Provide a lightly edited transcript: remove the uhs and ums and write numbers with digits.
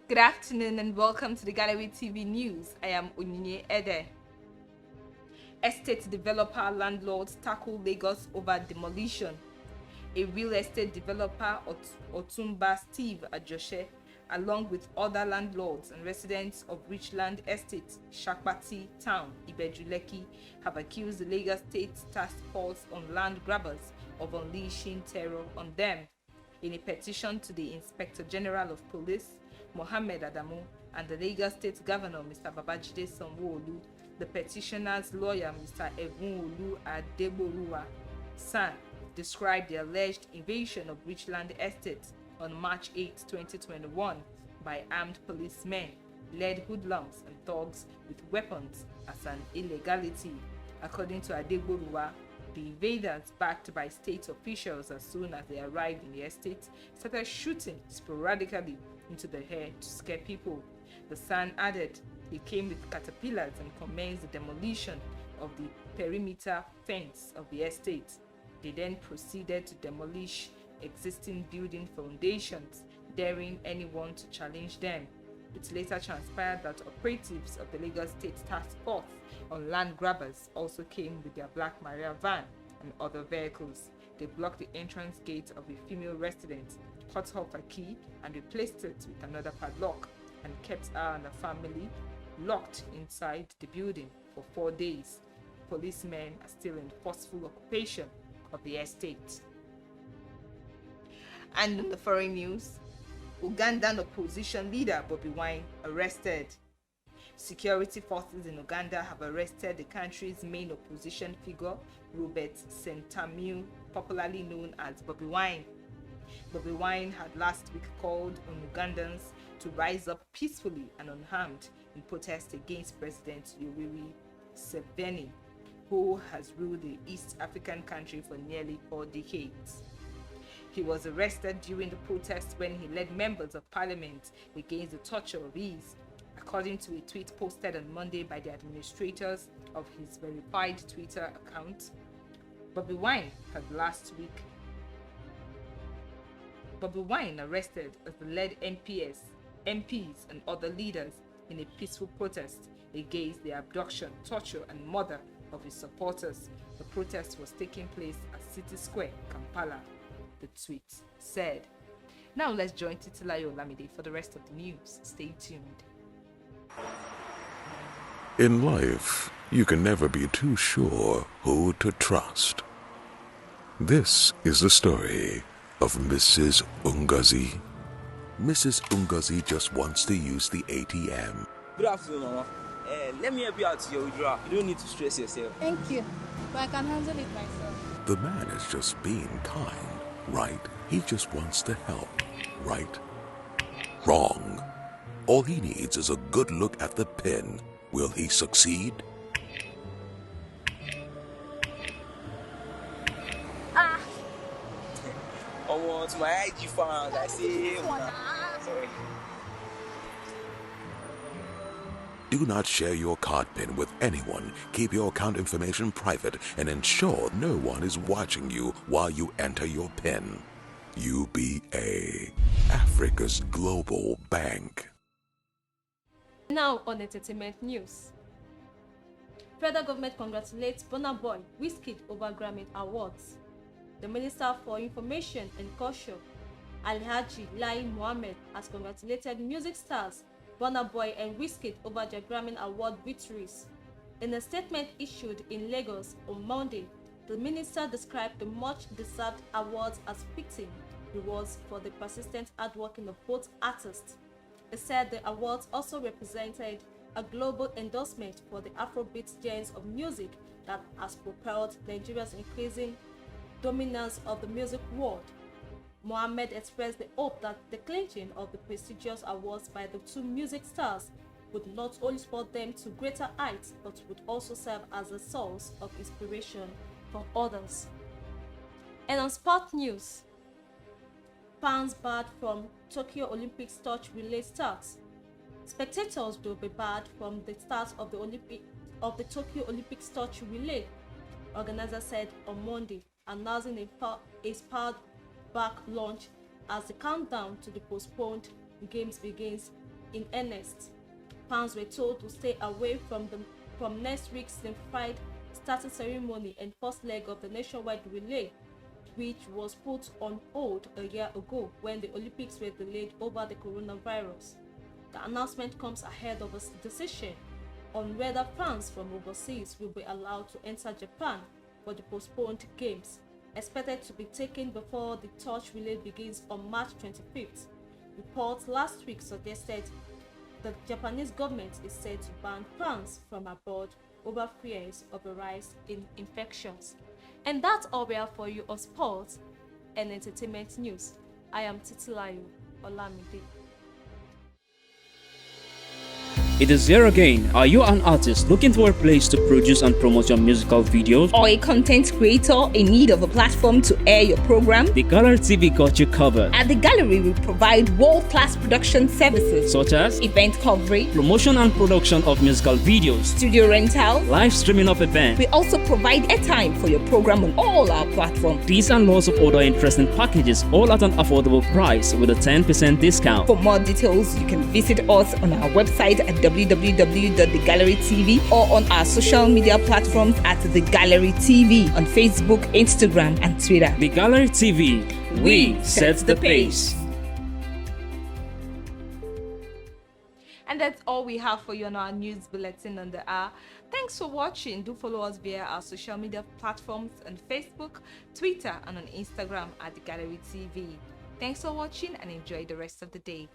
Good afternoon and welcome to the Gallery TV News. I am Onyinye Ede. Estate developer landlords tackle Lagos over demolition. A real estate developer, Otumba Steve Ajoshe, along with other landlords and residents of Richland Estate, Shakpati Town, Ibejuleki, have accused the Lagos State Task Force on Land Grabbers of unleashing terror on them. In a petition to the Inspector General of Police, Mohammed Adamu, and the Lagos State Governor, Mr. Babajide Sanwo-Olu, the petitioner's lawyer, Mr. Egunolu Adeboruwa San, described the alleged invasion of Richland Estate on March 8, 2021 by armed policemen, led hoodlums and thugs with weapons as an illegality. According to Adeboruwa, the invaders, backed by state officials as soon as they arrived in the estate, started shooting sporadically into the air to scare people. The Sun added they came with caterpillars and commenced the demolition of the perimeter fence of the estate. They then proceeded to demolish existing building foundations, daring anyone to challenge them. It later transpired that operatives of the Lagos State Task Force on Land Grabbers also came with their Black Maria van and other vehicles. They blocked the entrance gate of a female resident, cut off her key and replaced it with another padlock, and kept her and her family locked inside the building for 4 days. Policemen are still in forceful occupation of the estate. And in the foreign news, Ugandan opposition leader Bobi Wine arrested. Security forces in Uganda have arrested the country's main opposition figure, Robert Sentamu, popularly known as Bobi Wine. Bobi Wine had last week called on Ugandans to rise up peacefully and unharmed in protest against President Yoweri Museveni, who has ruled the East African country for nearly 4 decades. He was arrested during the protest when he led members of parliament against the torture of ease, according to a tweet posted on Monday by the administrators of his verified Twitter account. Bobi Wine arrested as the led MPs and other leaders in a peaceful protest against the abduction, torture and murder of his supporters. The protest was taking place at City Square, Kampala, the tweet said. Now let's join Titilayo Olamide for the rest of the news. Stay tuned. In life, you can never be too sure who to trust. This is the story of Mrs. Ungazi. Mrs. Ungazi just wants to use the ATM. Good afternoon, Mama. Let me help you out to your withdrawal. You don't need to stress yourself. Thank you, but I can handle it myself. The man is just being kind, right? He just wants to help, right? Wrong. All he needs is a good look at the pin. Will he succeed? To my IG fans, I say, sorry. Do not share your card pin with anyone. Keep your account information private and ensure no one is watching you while you enter your pin. UBA, Africa's global bank. Now on entertainment news. Federal government congratulates Burna Boy Wizkid over Grammy Awards. The Minister for Information and Culture, Alhaji Lai Mohammed, has congratulated music stars Burna Boy and Wizkid over their Grammy Award victories. In a statement issued in Lagos on Monday, the minister described the much-deserved awards as fitting rewards for the persistent hard working of both artists. He said the awards also represented a global endorsement for the Afrobeat genre of music that has propelled Nigeria's increasing dominance of the music world. Mohammed expressed the hope that the clinching of the prestigious awards by the two music stars would not only spur them to greater heights, but would also serve as a source of inspiration for others. And on sport news, fans barred from Tokyo Olympics torch relay starts. Spectators will be barred from the start of the Tokyo Olympics torch relay, organizer said on Monday, announcing a spelled back launch as the countdown to the postponed games begins in earnest. Fans were told to stay away from next week's simplified starting ceremony and first leg of the nationwide relay, which was put on hold a year ago when the Olympics were delayed over the coronavirus. The announcement comes ahead of a decision on whether fans from overseas will be allowed to enter Japan for the postponed games, expected to be taken before the torch relay begins on March 25th. Reports last week suggested the Japanese government is set to ban fans from abroad over fears of a rise in infections. And that's all we have for you on sports and entertainment news. I am Titilayo Olamide. It is here again. Are you an artist looking for a place to produce and promote your musical videos? Or a content creator in need of a platform to air your program? The Gallery TV got you covered. At the Gallery, we provide world-class production services Such as event coverage, promotion and production of musical videos, studio rental, live streaming of events. We also provide airtime for your program on all our platforms. These and lots of other interesting packages, all at an affordable price with a 10% discount. For more details, you can visit us on our website at www.thegallerytv or on our social media platforms at The Gallery TV on Facebook, Instagram, and Twitter. The Gallery TV, we set the pace. And that's all we have for you on our news bulletin on the hour. Thanks for watching. Do follow us via our social media platforms on Facebook, Twitter, and on Instagram at The Gallery TV. Thanks for watching and enjoy the rest of the day.